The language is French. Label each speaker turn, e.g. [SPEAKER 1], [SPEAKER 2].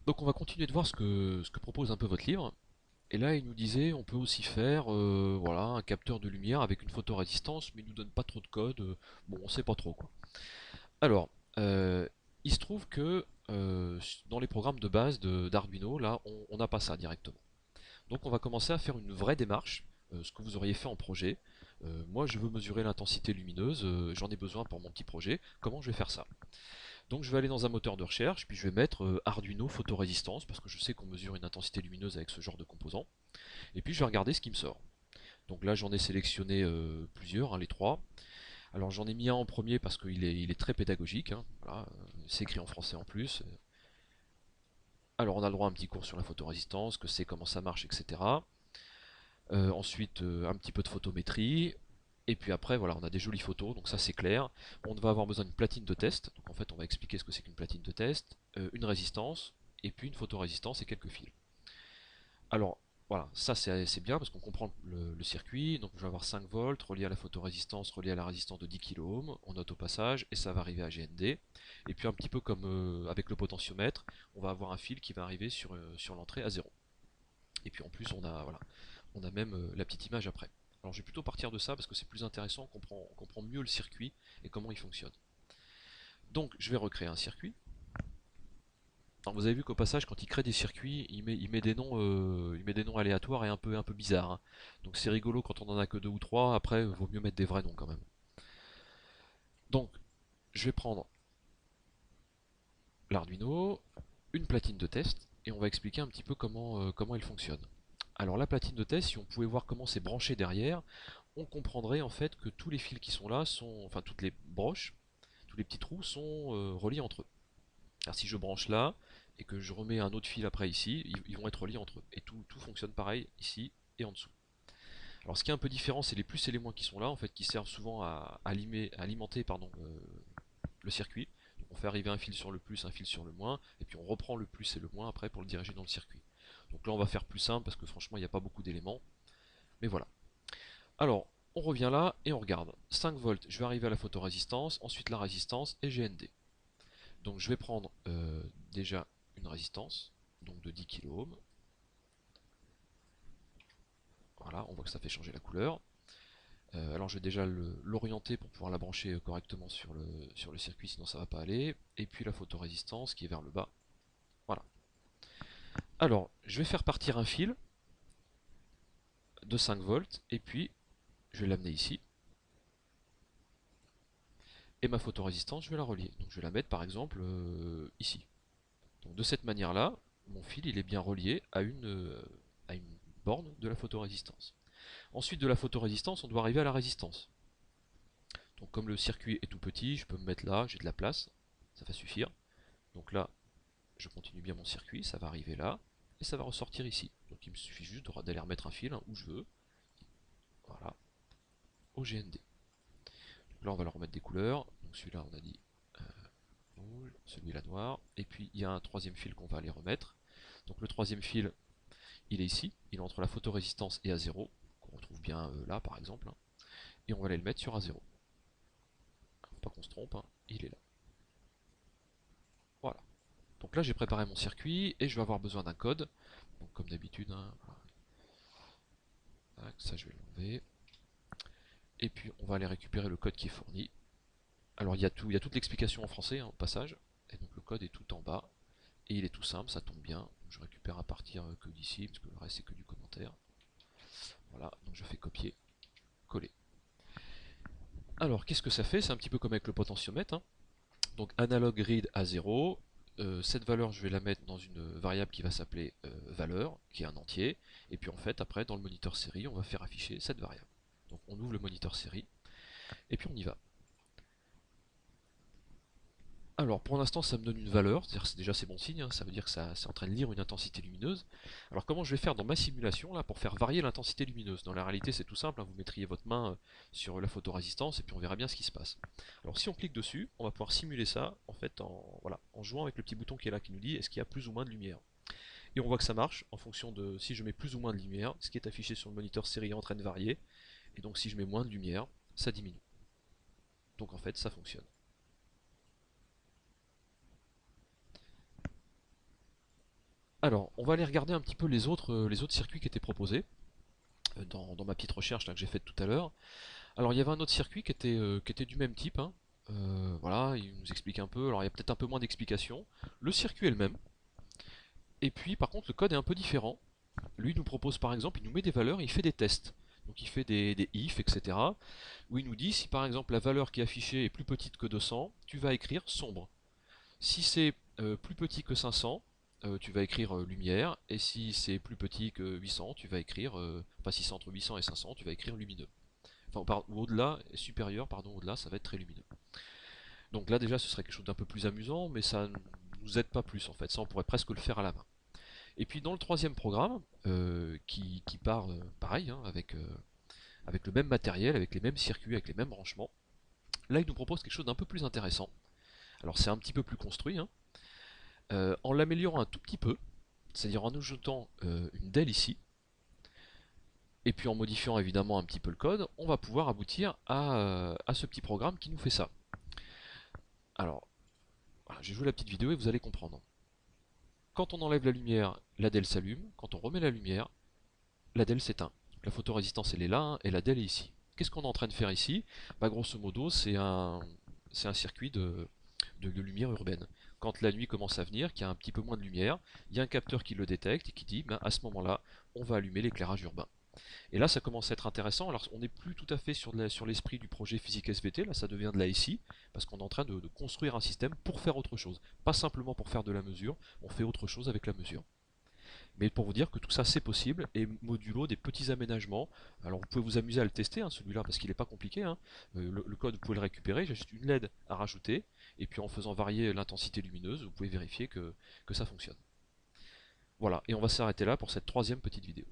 [SPEAKER 1] Donc on va continuer de voir ce que propose un peu votre livre. Et là, il nous disait, on peut aussi faire voilà, un capteur de lumière avec une photorésistance, mais il nous donne pas trop de code. Bon, on sait pas trop quoi. Alors, euh, il se trouve que dans les programmes de base d'Arduino, là, on n'a pas ça directement. Donc on va commencer à faire une vraie démarche, ce que vous auriez fait en projet. Moi, je veux mesurer l'intensité lumineuse, j'en ai besoin pour mon petit projet. Comment je vais faire ça? Donc je vais aller dans un moteur de recherche, puis je vais mettre Arduino photorésistance, parce que je sais qu'on mesure une intensité lumineuse avec ce genre de composants. Et puis je vais regarder ce qui me sort. Donc là j'en ai sélectionné plusieurs, hein, les trois. Alors j'en ai mis un en premier parce qu'il est très pédagogique, hein, voilà, c'est écrit en français en plus. Alors on a le droit à un petit cours sur la photorésistance, que c'est, comment ça marche, etc. Ensuite un petit peu de photométrie. Et puis après voilà, on a des jolies photos, donc ça c'est clair. On va avoir besoin d'une platine de test, donc en fait on va expliquer ce que c'est qu'une platine de test, une résistance, et puis une photorésistance et quelques fils. Alors voilà, ça c'est bien parce qu'on comprend le circuit. Donc je vais avoir 5 volts relié à la photorésistance, relié à la résistance de 10 kΩ, on note au passage, et ça va arriver à GND. Et puis un petit peu comme avec le potentiomètre, on va avoir un fil qui va arriver sur l'entrée à 0. Et puis en plus voilà, on a même la petite image après. Alors je vais plutôt partir de ça parce que c'est plus intéressant, on comprend mieux le circuit et comment il fonctionne. Donc je vais recréer un circuit. Alors, vous avez vu qu'au passage, quand il crée des circuits, il met des noms aléatoires et un peu bizarres, hein. Donc c'est rigolo quand on en a que deux ou trois. Après, vaut mieux mettre des vrais noms quand même. Donc, je vais prendre l'Arduino, une platine de test, et on va expliquer un petit peu comment elle fonctionne. Alors la platine de test, si on pouvait voir comment c'est branché derrière, on comprendrait en fait que tous les fils qui sont là sont, enfin toutes les broches, tous les petits trous sont reliés entre eux. Alors si je branche là et que je remets un autre fil après ici, ils vont être reliés entre eux. Et tout fonctionne pareil ici et en dessous. Alors ce qui est un peu différent, c'est les plus et les moins qui sont là, en fait, qui servent souvent à alimenter pardon, le circuit. Donc on fait arriver un fil sur le plus, un fil sur le moins, et puis on reprend le plus et le moins après pour le diriger dans le circuit. Donc là on va faire plus simple parce que franchement il n'y a pas beaucoup d'éléments. Mais voilà. Alors, on revient là et on regarde. 5 volts, je vais arriver à la photorésistance, ensuite la résistance et GND. Donc je vais prendre déjà une résistance, donc de 10 kΩ. Voilà, on voit que ça fait changer la couleur. Alors je vais déjà l'orienter pour pouvoir la brancher correctement sur le circuit, sinon ça va pas aller. Et puis la photorésistance qui est vers le bas. Voilà. Alors, je vais faire partir un fil de 5 volts, et puis je vais l'amener ici. Et ma photorésistance, je vais la relier. Donc je vais la mettre par exemple ici. Donc de cette manière-là, mon fil il est bien relié à une borne de la photorésistance. Ensuite de la photorésistance, on doit arriver à la résistance. Donc comme le circuit est tout petit, je peux me mettre là, j'ai de la place, ça va suffire. Donc là, je continue bien mon circuit, ça va arriver là, et ça va ressortir ici. Donc il me suffit juste d'aller remettre un fil, hein, où je veux, voilà, au GND. Donc là on va leur remettre des couleurs, donc celui-là on a dit rouge, celui-là noir, et puis il y a un troisième fil qu'on va aller remettre. Donc le troisième fil, il est ici, il est entre la photorésistance et A0, qu'on retrouve bien là par exemple, hein, et on va aller le mettre sur A0. Faut pas qu'on se trompe, hein, il est là. Voilà. Donc là j'ai préparé mon circuit et je vais avoir besoin d'un code. Donc comme d'habitude, hein, voilà. Ça je vais l'enlever. Et puis on va aller récupérer le code qui est fourni. Alors il y a toute l'explication en français, hein, au passage. Et donc le code est tout en bas. Et il est tout simple, ça tombe bien. Je récupère à partir que d'ici, parce que le reste c'est que du commentaire. Voilà, donc je fais copier, coller. Alors qu'est-ce que ça fait? C'est un petit peu comme avec le potentiomètre, hein. Donc analog read à 0. Cette valeur, je vais la mettre dans une variable qui va s'appeler valeur, qui est un entier. Et puis en fait, après, dans le moniteur série, on va faire afficher cette variable. Donc on ouvre le moniteur série, et puis on y va. Alors pour l'instant, ça me donne une valeur, c'est-à-dire que déjà c'est bon signe, hein, ça veut dire que ça c'est en train de lire une intensité lumineuse. Alors comment je vais faire dans ma simulation là pour faire varier l'intensité lumineuse? Dans la réalité, c'est tout simple, hein, vous mettriez votre main sur la photorésistance et puis on verra bien ce qui se passe. Alors si on clique dessus, on va pouvoir simuler ça en fait voilà, en jouant avec le petit bouton qui est là qui nous dit est-ce qu'il y a plus ou moins de lumière. Et on voit que ça marche en fonction de si je mets plus ou moins de lumière, ce qui est affiché sur le moniteur série est en train de varier, et donc si je mets moins de lumière, ça diminue. Donc en fait ça fonctionne. Alors, on va aller regarder un petit peu les autres circuits qui étaient proposés dans ma petite recherche là, que j'ai faite tout à l'heure. Alors, il y avait un autre circuit qui était du même type, hein. Voilà, il nous explique un peu. Alors, il y a peut-être un peu moins d'explications. Le circuit est le même. Et puis, par contre, le code est un peu différent. Lui, il nous propose par exemple, il nous met des valeurs, il fait des tests. Donc, il fait des if, etc. Où il nous dit si par exemple la valeur qui est affichée est plus petite que 200, tu vas écrire sombre. Si c'est plus petit que 500, tu vas écrire lumière, et si c'est plus petit que 800, tu vas écrire, enfin si c'est entre 800 et 500, tu vas écrire lumineux. Enfin, ou au-delà, supérieur, pardon, au-delà, ça va être très lumineux. Donc là déjà, ce serait quelque chose d'un peu plus amusant, mais ça ne nous aide pas plus en fait. Ça, on pourrait presque le faire à la main. Et puis dans le troisième programme, qui part pareil, hein, avec le même matériel, avec les mêmes circuits, avec les mêmes branchements, là il nous propose quelque chose d'un peu plus intéressant. Alors c'est un petit peu plus construit, hein, en l'améliorant un tout petit peu, c'est-à-dire en ajoutant une del ici, et puis en modifiant évidemment un petit peu le code, on va pouvoir aboutir à ce petit programme qui nous fait ça. Alors, voilà, j'ai joué la petite vidéo et vous allez comprendre. Quand on enlève la lumière, la del s'allume. Quand on remet la lumière, la del s'éteint. La photorésistance elle est là, hein, et la del est ici. Qu'est-ce qu'on est en train de faire ici? Bah, grosso modo, c'est un circuit de lumière urbaine. Quand la nuit commence à venir, qu'il y a un petit peu moins de lumière, il y a un capteur qui le détecte et qui dit ben, à ce moment-là, on va allumer l'éclairage urbain. Et là, ça commence à être intéressant. Alors, on n'est plus tout à fait sur l'esprit du projet physique SVT, là, ça devient de la SI, parce qu'on est en train de construire un système pour faire autre chose. Pas simplement pour faire de la mesure, on fait autre chose avec la mesure. Mais pour vous dire que tout ça c'est possible, et modulo des petits aménagements. Alors vous pouvez vous amuser à le tester, hein, celui-là, parce qu'il n'est pas compliqué, hein. Le code, vous pouvez le récupérer, j'ai juste une LED à rajouter, et puis en faisant varier l'intensité lumineuse, vous pouvez vérifier que ça fonctionne. Voilà, et on va s'arrêter là pour cette troisième petite vidéo.